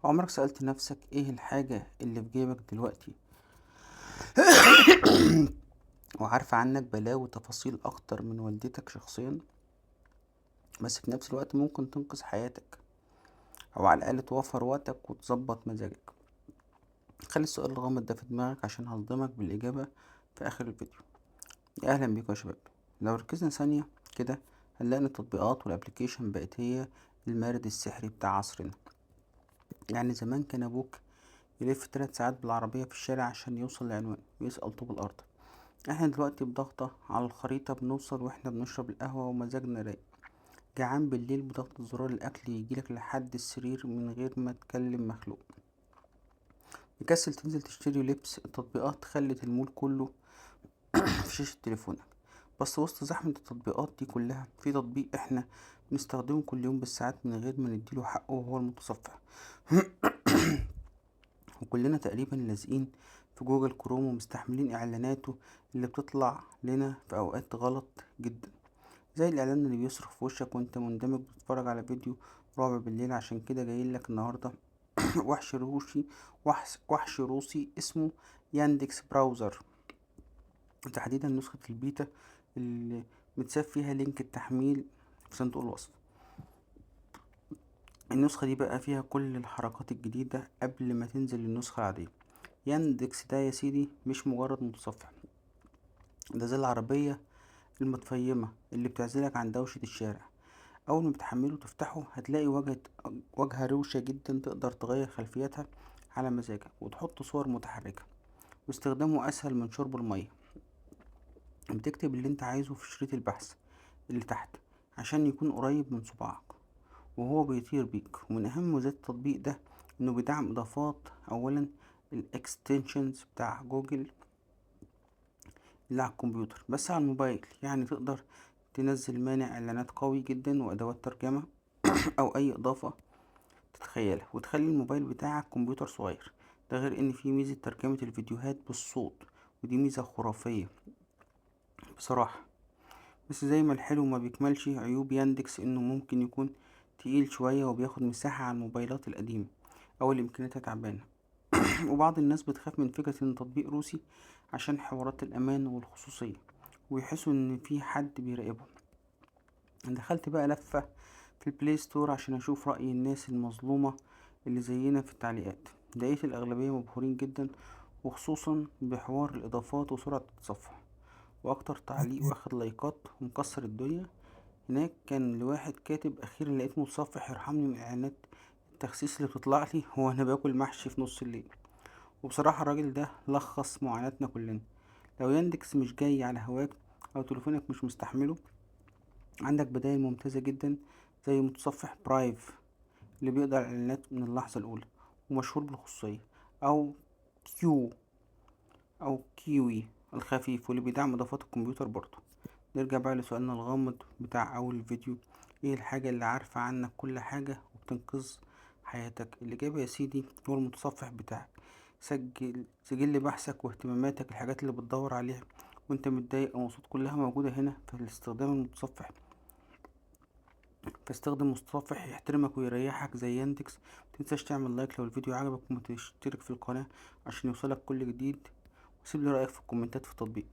عمرك سألت نفسك ايه الحاجة اللي في جيبك دلوقتي وعارفة عنك بلاوي وتفاصيل اكتر من والدتك شخصيا، بس في نفس الوقت ممكن تنقذ حياتك او على الاقل توفر وقتك وتظبط مزاجك. خلي السؤال الغامض ده في دماغك عشان هصدمك بالاجابة في اخر الفيديو. يا اهلا بيكم يا شباب. لو ركزنا ثانية كده هنلاقي ان التطبيقات والابليكيشن بقت هي المارد السحري بتاع عصرنا. يعني زمان كان ابوك يلف 3 ساعات بالعربية في الشارع عشان يوصل لعنوان ويسأل طوب الأرض. احنا دلوقتي بضغطة على الخريطة بنوصل واحنا بنشرب القهوة ومزاجنا رايق. جعان بالليل بضغط زرار الأكل يجيلك لحد السرير من غير ما تكلم مخلوق. مكسل تنزل تشتري لبس، التطبيقات خلت المول كله في شاشة تليفونك. بس وسط زحمة التطبيقات دي كلها في تطبيق احنا بنستخدمه كل يوم بالساعات من غير ما نديله حقه، وهو المتصفح. وكلنا تقريبا لازقين في جوجل كروم ومستحملين اعلاناته اللي بتطلع لنا في اوقات غلط جدا، زي الاعلان اللي بيصرخ في وشك وانت مندمج بتتفرج على فيديو رعب بالليل. عشان كده جايلك النهارده وحش روسي اسمه ياندكس براوزر، تحديدا نسخة البيتا اللي متساب فيها لينك التحميل في صندوق الوصف. النسخة دي بقى فيها كل الحركات الجديدة قبل ما تنزل النسخة العادية. ياندكس ده يا سيدي مش مجرد متصفح، ده زي العربية المتفيمة اللي بتعزلك عن دوشة الشارع. أول ما بتحمله وتفتحه هتلاقي واجهة روشة جدا تقدر تغير خلفيتها على مزاجك وتحط صور متحركة، واستخدامه أسهل من شرب المية. بتكتب اللي انت عايزه في شريط البحث اللي تحت عشان يكون قريب من صباعك وهو بيطير بيك. ومن أهم ميزات التطبيق ده إنه بيدعم إضافات. أولا الاكستنشنز بتاع جوجل اللي على الكمبيوتر بس على الموبايل، يعني تقدر تنزل مانع اعلانات قوي جدا وادوات ترجمة او اي اضافة تتخيلها وتخلي الموبايل بتاعك كمبيوتر صغير. ده غير ان في ميزة ترجمة الفيديوهات بالصوت، ودي ميزة خرافية بصراحة. بس زي ما الحلو ما بيكملش عيوب ياندكس انه ممكن يكون تقيل شوية وبياخد مساحة على الموبايلات القديمة او اللي امكانياتها تعبانة. وبعض الناس بتخاف من فكرة ان تطبيق روسي عشان حوارات الامان والخصوصية ويحسوا ان في حد بيراقبهم. دخلت بقى لفة في البلاي ستور عشان اشوف رأي الناس المظلومة اللي زينا في التعليقات. لقيت الاغلبية مبهورين جدا، وخصوصا بحوار الاضافات وسرعة التصفح. واكتر تعليق واخد لايكات ومكسر الدنيا هناك كان لواحد كاتب: اخيرا لقيت متصفح يرحمني من اعلانات التخسيس اللي بتطلع لي وانا باكل محشي في نص الليل. وبصراحة الراجل ده لخص معاناتنا كلنا. لو ياندكس مش جاي على هواك او تليفونك مش مستحمله، عندك بدائل ممتازة جدا زي متصفح برايف اللي بيقدر الاعلانات من اللحظة الاولى ومشهور بالخصوصية، او كيو او كيوي الخفيف واللي بيدعم اضافات الكمبيوتر برضه. نرجع بقى لسؤالنا الغامض بتاع اول الفيديو: ايه الحاجة اللي عارفة عنك كل حاجة وبتنقذ حياتك؟ الإجابة يا سيدي هو المتصفح بتاعك. سجل بحثك واهتماماتك، الحاجات اللي بتدور عليها وانت متضايق او مبسوط، كلها موجودة هنا في الاستخدام المتصفح. فاستخدم متصفح يحترمك ويريحك زي ياندكس. متنساش تعمل لايك لو الفيديو عجبك وتشترك في القناة عشان يوصلك كل جديد، وسيب لي رأيك في الكومنتات في التطبيق.